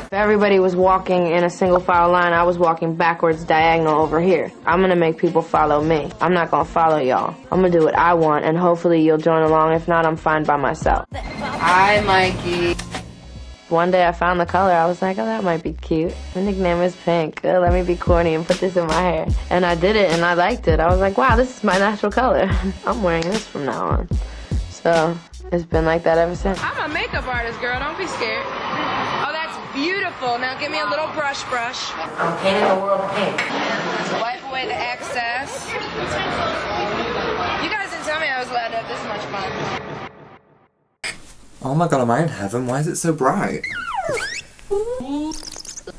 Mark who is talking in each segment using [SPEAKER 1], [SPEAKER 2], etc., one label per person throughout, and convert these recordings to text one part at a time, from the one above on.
[SPEAKER 1] If everybody was walking in a single file line, I was walking backwards diagonal over here. I'm gonna make people follow me. I'm not gonna follow y'all. I'm gonna do what I want, and hopefully you'll join along. If not, I'm fine by myself. Hi, Mikey. One day I found the color. I was like, oh, that might be cute. My nickname is Pink. Let me be corny and put this in my hair. And I did it, and I liked it. I was like, wow, this is my natural color. I'm wearing this from now on. So it's been like that ever since. I'm a makeup artist, girl. Don't be scared. Oh, that's beautiful. Now give me a little brush. I'm painting the world pink. Wipe away the excess. You guys didn't tell me I was allowed to have this much fun.
[SPEAKER 2] Oh my god, am I in heaven? Why is it so bright?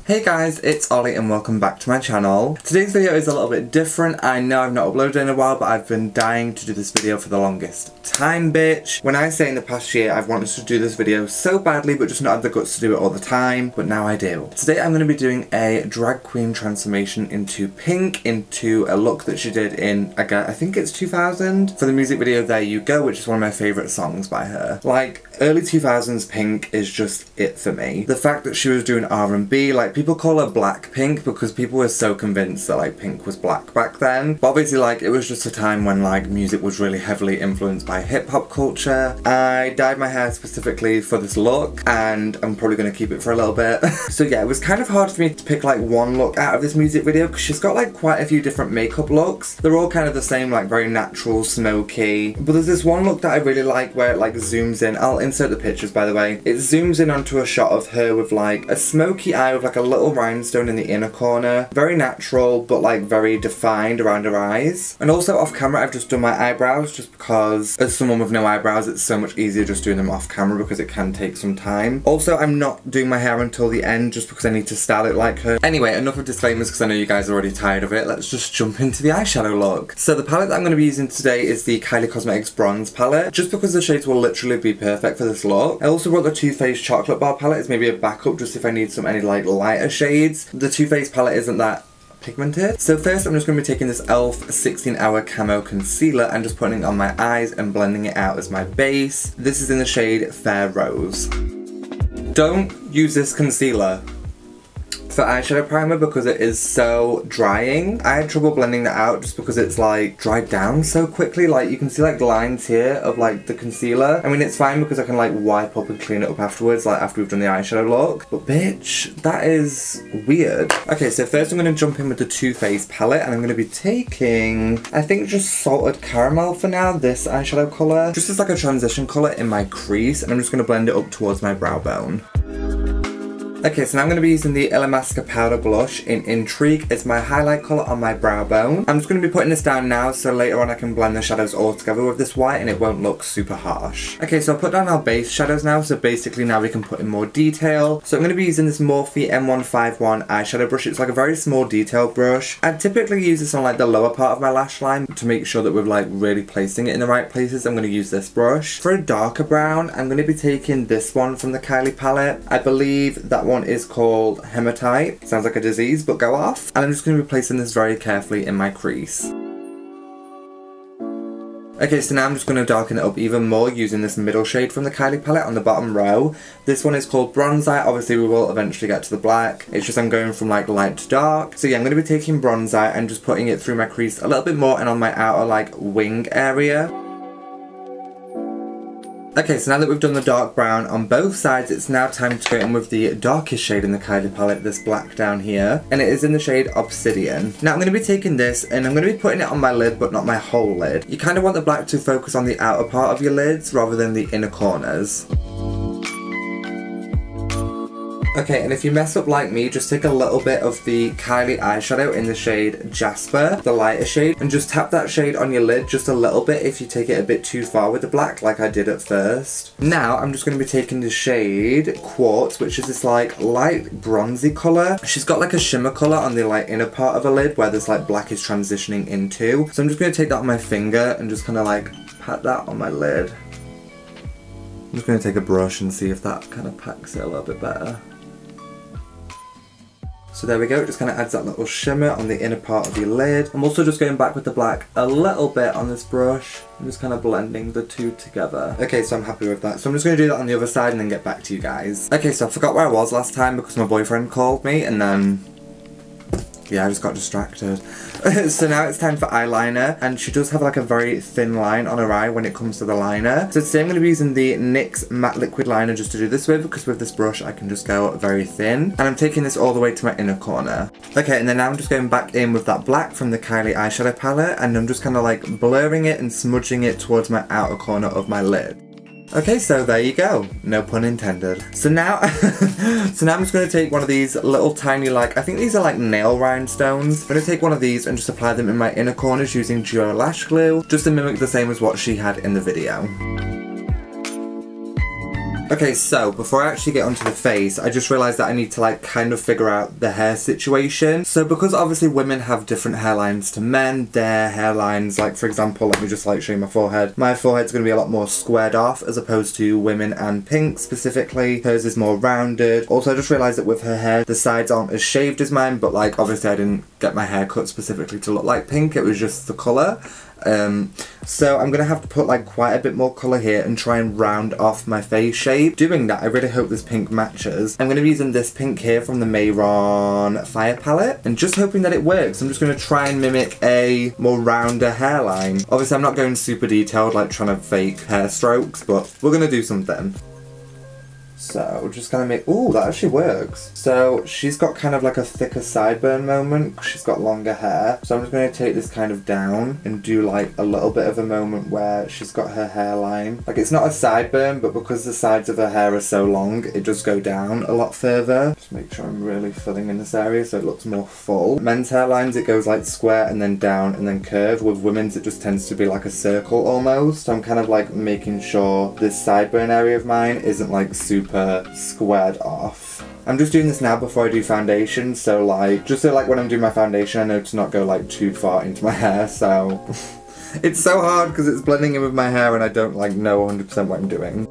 [SPEAKER 2] Hey guys, it's Ollie and welcome back to my channel. Today's video is a little bit different. I know I've not uploaded in a while, but I've been dying to do this video for the longest time, bitch. When I say in the past year I've wanted to do this video so badly but just not had the guts to do it all the time, but now I do. Today I'm going to be doing a drag queen transformation into Pink, into a look that she did in, again, I think it's 2000, for the music video There You Go, which is one of my favourite songs by her. Like, early 2000s Pink is just it for me. The fact that she was doing R&B, like, people call her Black Pink because people were so convinced that like Pink was black back then. But obviously like it was just a time when like music was really heavily influenced by hip-hop culture. I dyed my hair specifically for this look and I'm probably going to keep it for a little bit. So yeah, it was kind of hard for me to pick like one look out of this music video because she's got like quite a few different makeup looks. They're all kind of the same, like very natural, smoky. But there's this one look that I really like where it like zooms in. I'll insert the pictures by the way. It zooms in onto a shot of her with like a smoky eye with like a little rhinestone in the inner corner. Very natural but like very defined around her eyes. And also off camera I've just done my eyebrows just because as someone with no eyebrows it's so much easier just doing them off camera because it can take some time. Also I'm not doing my hair until the end just because I need to style it like her. Anyway, enough of disclaimers because I know you guys are already tired of it. Let's just jump into the eyeshadow look. So the palette that I'm going to be using today is the Kylie Cosmetics Bronze palette just because the shades will literally be perfect for this look. I also brought the Too Faced Chocolate Bar palette as maybe a backup just if I need any like lighter shades. The Too Faced palette isn't that pigmented. So first I'm just going to be taking this e.ʟ 16-Hour Camo Concealer and just putting it on my eyes and blending it out as my base. This is in the shade Fair Rose. Don't use this concealer for eyeshadow primer because it is so drying. I had trouble blending that out just because it's like dried down so quickly. Like you can see like lines here of like the concealer. I mean it's fine because I can like wipe up and clean it up afterwards, like after we've done the eyeshadow look. But bitch, that is weird. Okay, so first I'm going to jump in with the Too Faced palette and I'm going to be taking, I think just Salted Caramel for now, this eyeshadow colour. Just as like a transition colour in my crease and I'm just going to blend it up towards my brow bone. Okay, so now I'm going to be using the Illamasqua Powder Blush in Intrigue as my highlight colour on my brow bone. I'm just going to be putting this down now so later on I can blend the shadows all together with this white and it won't look super harsh. Okay, so I'll put down our base shadows now, so basically now we can put in more detail. So I'm going to be using this Morphe M151 eyeshadow brush. It's like a very small detail brush. I typically use this on like the lower part of my lash line to make sure that we're like really placing it in the right places. I'm going to use this brush. For a darker brown, I'm going to be taking this one from the Kylie palette. I believe that one is called Hematite. Sounds like a disease, but go off. And I'm just going to be placing this very carefully in my crease. Okay, so now I'm just going to darken it up even more using this middle shade from the Kylie palette on the bottom row. This one is called Bronze Eye. Obviously we will eventually get to the black. It's just I'm going from like light to dark. So yeah, I'm going to be taking Bronze Eye and just putting it through my crease a little bit more and on my outer like wing area. Okay, so now that we've done the dark brown on both sides, it's now time to go in with the darkest shade in the Kylie palette, this black down here, and it is in the shade Obsidian. Now I'm going to be taking this and I'm going to be putting it on my lid, but not my whole lid. You kind of want the black to focus on the outer part of your lids rather than the inner corners. Okay, and if you mess up like me, just take a little bit of the Kylie eyeshadow in the shade Jasper, the lighter shade, and just tap that shade on your lid just a little bit if you take it a bit too far with the black, like I did at first. Now, I'm just going to be taking the shade Quartz, which is this like light bronzy colour. She's got like a shimmer colour on the like inner part of her lid where this like black is transitioning into. So I'm just going to take that on my finger and just kind of like pat that on my lid. I'm just going to take a brush and see if that kind of packs it a little bit better. So there we go, it just kind of adds that little shimmer on the inner part of your lid. I'm also just going back with the black a little bit on this brush. I'm just kind of blending the two together. Okay, so I'm happy with that. So I'm just going to do that on the other side and then get back to you guys. Okay, so I forgot where I was last time because my boyfriend called me and then... yeah, I just got distracted. So now it's time for eyeliner, and she does have like a very thin line on her eye when it comes to the liner. So today I'm going to be using the NYX matte liquid liner just to do this with, because with this brush I can just go very thin. And I'm taking this all the way to my inner corner. Okay, and then now I'm just going back in with that black from the Kylie eyeshadow palette, and I'm just kind of like blurring it and smudging it towards my outer corner of my lid. Okay, so there you go. No pun intended. So now, I'm just going to take one of these little tiny, like, I think these are like nail rhinestones. I'm going to take one of these and just apply them in my inner corners using Duo Lash Glue, just to mimic the same as what she had in the video. Okay, so before I actually get onto the face, I just realised that I need to like kind of figure out the hair situation. So because obviously women have different hairlines to men, their hairlines, like for example, let me just like show you my forehead. My forehead's going to be a lot more squared off as opposed to women and Pink specifically. Hers is more rounded. Also, I just realised that with her hair, the sides aren't as shaved as mine, but like obviously I didn't get my hair cut specifically to look like Pink, it was just the colour. So I'm gonna have to put like quite a bit more colour here and try and round off my face shape. Doing that, I really hope this pink matches. I'm gonna be using this pink here from the Mehron Fire palette and just hoping that it works. I'm just gonna try and mimic a more rounder hairline. Obviously I'm not going super detailed like trying to fake hair strokes, but we're gonna do something. So just kind of make, ooh, that actually works. So she's got kind of like a thicker sideburn moment because she's got longer hair. So I'm just going to take this kind of down and do like a little bit of a moment where she's got her hairline. Like it's not a sideburn, but because the sides of her hair are so long, it does go down a lot further. Just make sure I'm really filling in this area so it looks more full. Men's hairlines, it goes like square and then down and then curved. With women's, it just tends to be like a circle almost. So I'm kind of like making sure this sideburn area of mine isn't like super squared off. I'm just doing this now before I do foundation, so like, just so like when I'm doing my foundation I know to not go like too far into my hair, so it's so hard because it's blending in with my hair and I don't like know 100% what I'm doing.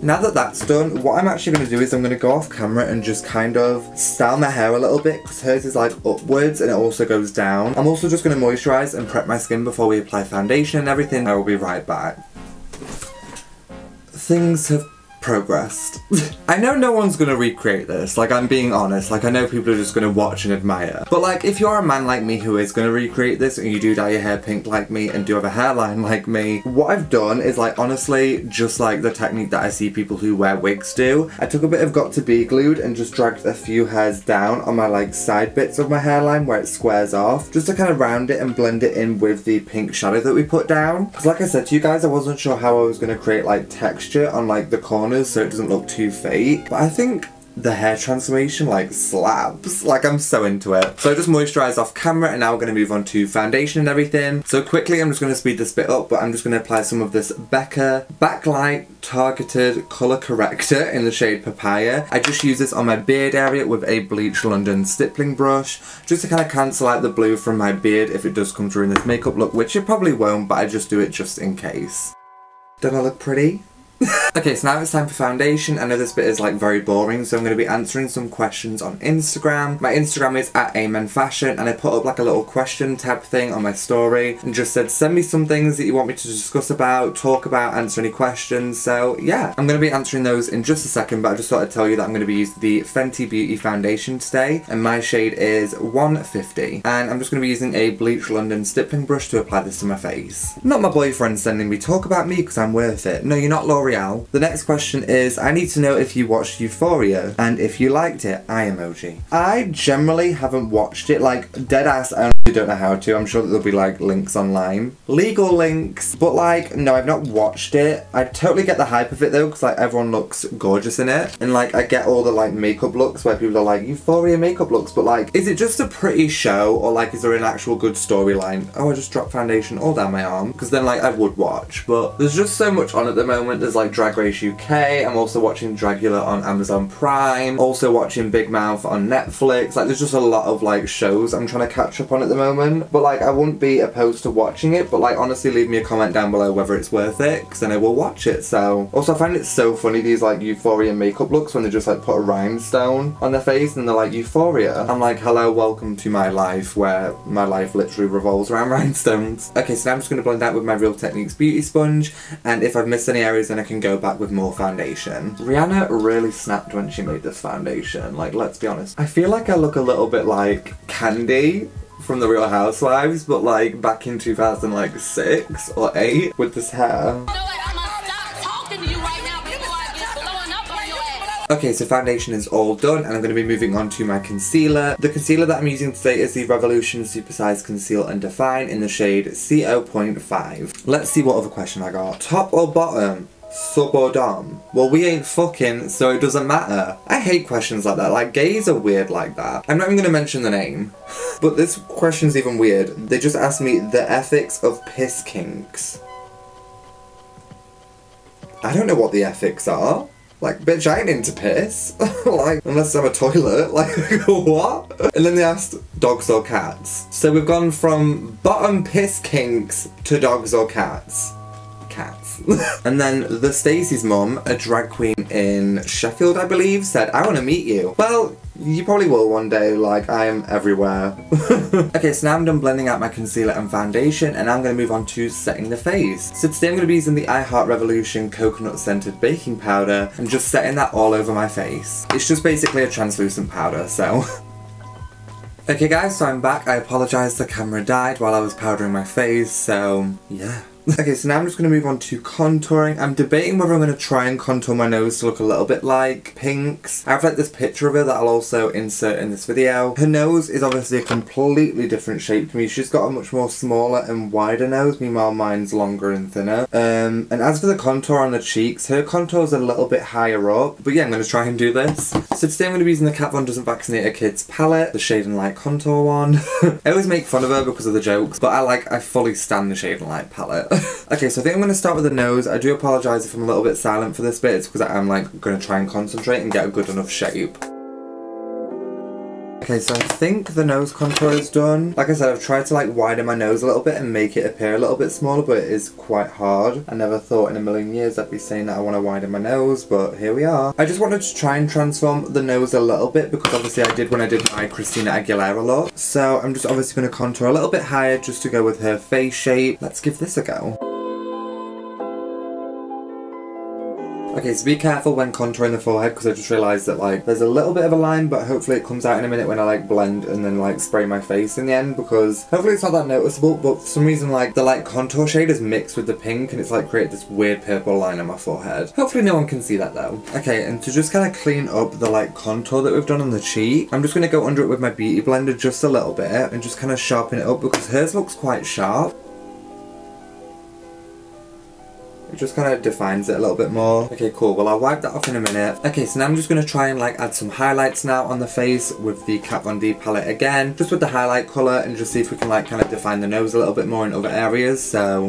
[SPEAKER 2] Now that that's done, what I'm actually going to do is I'm going to go off camera and just kind of style my hair a little bit because hers is like upwards and it also goes down. I'm also just going to moisturise and prep my skin before we apply foundation and everything. I will be right back. Things have progressed. I know no one's gonna recreate this, like I'm being honest, like I know people are just gonna watch and admire. But like if you're a man like me who is gonna recreate this and you do dye your hair pink like me and do have a hairline like me, what I've done is like honestly just like the technique that I see people who wear wigs do. I took a bit of Got2b glued and just dragged a few hairs down on my like side bits of my hairline where it squares off, just to kind of round it and blend it in with the pink shadow that we put down. Because like I said to you guys, I wasn't sure how I was gonna create like texture on like the corners so it doesn't look too fake, but I think the hair transformation like slaps. Like I'm so into it. So I just moisturised off camera and now we're going to move on to foundation and everything. So quickly I'm just going to speed this bit up, but I'm just going to apply some of this Becca Backlight Targeted Colour Corrector in the shade Papaya. I just use this on my beard area with a Bleach London stippling brush just to kind of cancel out the blue from my beard if it does come through in this makeup look, which it probably won't, but I just do it just in case. Don't I look pretty? Okay, so now it's time for foundation. I know this bit is like very boring, so I'm going to be answering some questions on Instagram. My Instagram is @amenfashion, and I put up like a little question tab thing on my story and just said send me some things that you want me to discuss about, talk about, answer any questions. So yeah, I'm going to be answering those in just a second, but I just thought I'd tell you that I'm going to be using the Fenty Beauty foundation today, and my shade is 150. And I'm just going to be using a Bleach London stippling brush to apply this to my face. Not my boyfriend sending me talk about me because I'm worth it. No, you're not L'Oreal. The next question is, I need to know if you watched Euphoria and if you liked it. Eye emoji. I generally haven't watched it, like deadass I honestly don't know how to. I'm sure that there'll be like links online. Legal links, but like no, I've not watched it. I totally get the hype of it though because like everyone looks gorgeous in it, and like I get all the like makeup looks where people are like Euphoria makeup looks, but like is it just a pretty show or like is there an actual good storyline? Oh, I just dropped foundation all down my arm, because then like I would watch, but there's just so much on at the moment. There's there's like Drag Race UK, I'm also watching Dragula on Amazon Prime, also watching Big Mouth on Netflix. Like there's just a lot of like shows I'm trying to catch up on at the moment, but like I wouldn't be opposed to watching it, but like honestly leave me a comment down below whether it's worth it, because then I will watch it. So also I find it so funny, these like Euphoria makeup looks when they just like put a rhinestone on their face and they're like Euphoria. I'm like, hello, welcome to my life where my life literally revolves around rhinestones. Okay, so now I'm just going to blend that with my Real Techniques beauty sponge, and if I've missed any areas then I can go back with more foundation. Rihanna really snapped when she made this foundation, like let's be honest. I feel like I look a little bit like Candy from the Real Housewives, but like back in 2006 or 8 with this hair. Okay, so foundation is all done and I'm going to be moving on to my concealer. The concealer that I'm using today is the Revolution Supersize Conceal and Define in the shade C0.5. Let's see what other question I got. Top or bottom? Sub or dom? Well, we ain't fucking, so it doesn't matter. I hate questions like that. Like, gays are weird like that. I'm not even going to mention the name. But this question's even weird. They just asked me the ethics of piss kinks. I don't know what the ethics are. Like, bitch, I ain't into piss. Like, unless I'm a toilet. Like, what? And then they asked dogs or cats. So we've gone from bottom piss kinks to dogs or cats. Cats. And then the Stacey's mum, a drag queen in Sheffield I believe, said, I want to meet you. Well, you probably will one day, like I am everywhere. Okay, so now I'm done blending out my concealer and foundation and I'm going to move on to setting the face. So today I'm going to be using the I Heart Revolution coconut scented baking powder and just setting that all over my face. It's just basically a translucent powder, so... Okay guys, so I'm back. I apologise, the camera died while I was powdering my face, so yeah. Okay, so now I'm just going to move on to contouring. I'm debating whether I'm going to try and contour my nose to look a little bit like Pink's. I have like this picture of her that I'll also insert in this video. Her nose is obviously a completely different shape to me. She's got a much more smaller and wider nose, meanwhile mine's longer and thinner. And as for the contour on the cheeks, her contour's a little bit higher up. But yeah, I'm going to try and do this. So today I'm going to be using the Kat Von Doesn't Vaccinate Her Kids palette, the Shade and Light contour one. I always make fun of her because of the jokes, but I fully stand the Shade and Light palette. Okay, so I think I'm going to start with the nose. I do apologise if I'm a little bit silent for this bit. It's because I'm like going to try and concentrate and get a good enough shape. Okay, so I think the nose contour is done. Like I said, I've tried to like widen my nose a little bit and make it appear a little bit smaller, but it is quite hard. I never thought in a million years I'd be saying that I want to widen my nose, but here we are. I just wanted to try and transform the nose a little bit because obviously I did when I did my Christina Aguilera look. So I'm just obviously going to contour a little bit higher just to go with her face shape. Let's give this a go. Okay, so be careful when contouring the forehead because I just realised that like there's a little bit of a line, but hopefully it comes out in a minute when I like blend and then like spray my face in the end, because hopefully it's not that noticeable, but for some reason like the like contour shade is mixed with the pink and it's like created this weird purple line on my forehead. Hopefully no one can see that though. Okay, and to just kind of clean up the like contour that we've done on the cheek, I'm just going to go under it with my beauty blender just a little bit and just kind of sharpen it up because hers looks quite sharp. It just kind of defines it a little bit more. Okay, cool. Well, I'll wipe that off in a minute. Okay, so now I'm just going to try and like add some highlights now on the face with the Kat Von D palette again. Just with the highlight colour and just see if we can like kind of define the nose a little bit more in other areas. So...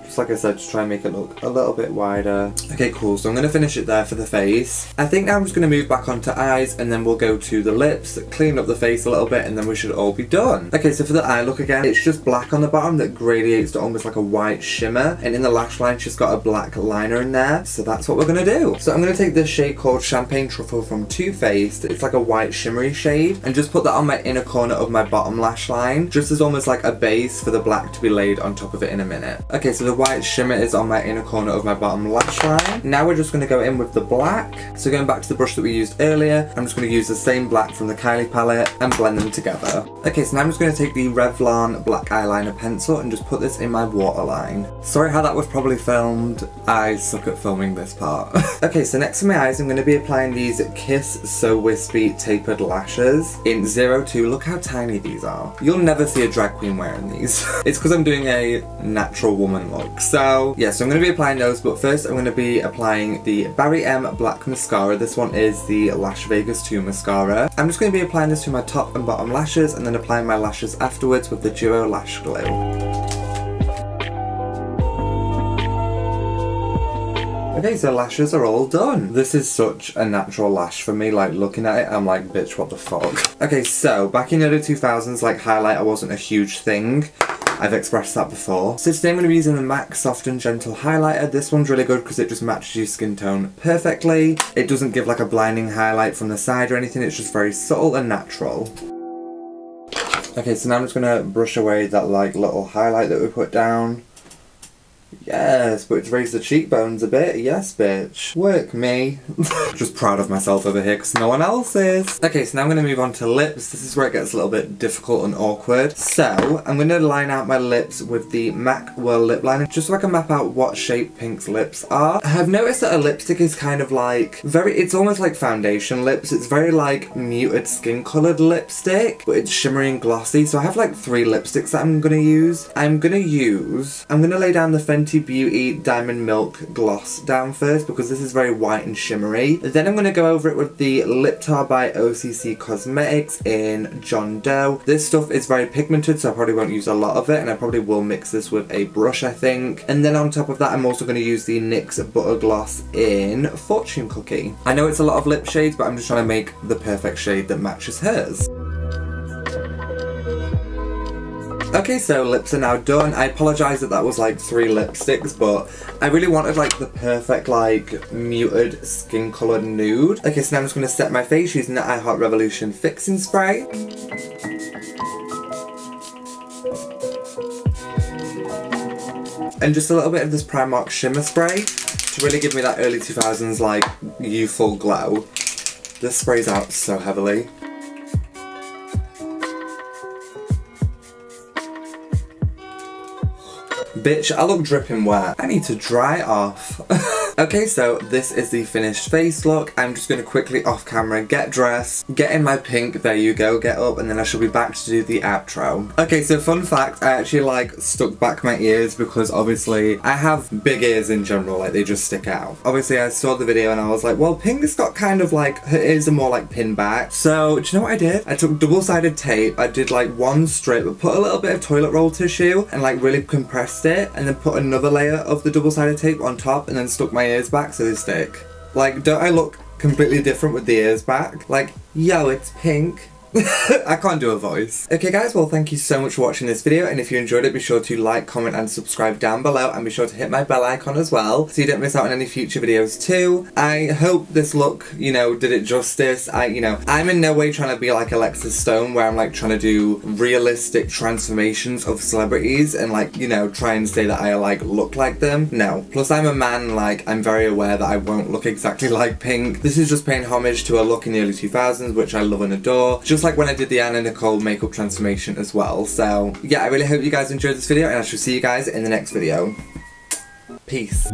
[SPEAKER 2] just like I said, just try and make it look a little bit wider. Okay, cool, so I'm going to finish it there for the face. I think now I'm just going to move back onto eyes and then we'll go to the lips, clean up the face a little bit and then we should all be done. Okay, so for the eye look again, it's just black on the bottom that gradiates to almost like a white shimmer, and in the lash line she's got a black liner in there, so that's what we're going to do. So I'm going to take this shade called Champagne Truffle from Too Faced. It's like a white shimmery shade, and just put that on my inner corner of my bottom lash line, just as almost like a base for the black to be laid on top of it in a minute. Okay, so the white shimmer is on my inner corner of my bottom lash line. Now we're just going to go in with the black. So going back to the brush that we used earlier, I'm just going to use the same black from the Kylie palette and blend them together. Okay, so now I'm just going to take the Revlon black eyeliner pencil and just put this in my waterline. Sorry how that was probably filmed. I suck at filming this part. Okay, so next to my eyes I'm going to be applying these Kiss So Wispy tapered lashes in 02. Look how tiny these are. You'll never see a drag queen wearing these. It's because I'm doing a natural woman look. So yeah, so I'm going to be applying those, but first I'm going to be applying the Barry M Black Mascara. This one is the Lash Vegas 2 Mascara. I'm just going to be applying this to my top and bottom lashes and then applying my lashes afterwards with the Duo Lash Glue. Okay, so lashes are all done. This is such a natural lash for me, like looking at it, I'm like, bitch, what the fuck? Okay, so back in the early 2000s, like highlighter wasn't a huge thing. I've expressed that before. So today I'm going to be using the MAC Soft and Gentle highlighter. This one's really good because it just matches your skin tone perfectly. It doesn't give like a blinding highlight from the side or anything, it's just very subtle and natural. Okay, so now I'm just going to brush away that like little highlight that we put down. Yes, but it's raised the cheekbones a bit. Yes, bitch. Work me. Just proud of myself over here because no one else is. Okay, so now I'm going to move on to lips. This is where it gets a little bit difficult and awkward. So, I'm going to line out my lips with the MAC Whirl Lip Liner just so I can map out what shape Pink's lips are. I've noticed that a lipstick is kind of like it's almost like foundation lips. It's very like muted skin coloured lipstick, but it's shimmery and glossy. So I have like 3 lipsticks that I'm going to use. I'm going to lay down the Fenty Beauty Diamond Milk Gloss down first because this is very white and shimmery. Then I'm going to go over it with the Lip Tar by OCC Cosmetics in John Doe. This stuff is very pigmented, so I probably won't use a lot of it, and I probably will mix this with a brush, I think. And then on top of that, I'm also going to use the NYX Butter Gloss in Fortune Cookie. I know it's a lot of lip shades, but I'm just trying to make the perfect shade that matches hers. Okay, so lips are now done. I apologise that that was like 3 lipsticks, but I really wanted like the perfect like muted skin coloured nude. Okay, so now I'm just going to set my face using the I Heart Revolution Fixing Spray. And just a little bit of this Primark Shimmer Spray to really give me that early 2000s like youthful glow. This sprays out so heavily. Bitch, I look dripping wet. I need to dry off. Okay, so this is the finished face look. I'm just going to quickly off camera get dressed, get in my pink, there you go, get up, and then I shall be back to do the outro. Okay, so fun fact, I actually like stuck back my ears because obviously I have big ears in general, like they just stick out. Obviously I saw the video and I was like, well, Pink's got kind of like, her ears are more like pinned back. So, do you know what I did? I took double-sided tape, I did like 1 strip, put a little bit of toilet roll tissue and like really compressed it, and then put another layer of the double-sided tape on top and then stuck my ears back so they stick. Like, don't I look completely different with the ears back? Like, yo, it's Pink. I can't do a voice. Okay guys, well thank you so much for watching this video, and if you enjoyed it, be sure to like, comment and subscribe down below, and be sure to hit my bell icon as well so you don't miss out on any future videos too. I hope this look, you know, did it justice. I'm in no way trying to be like Alexis Stone where I'm like trying to do realistic transformations of celebrities and like, you know, try and say that I like look like them. No. Plus I'm a man, like I'm very aware that I won't look exactly like Pink. This is just paying homage to a look in the early 2000s which I love and adore. Just like when I did the Anna Nicole makeup transformation as well. So yeah, I really hope you guys enjoyed this video, and I shall see you guys in the next video. Peace.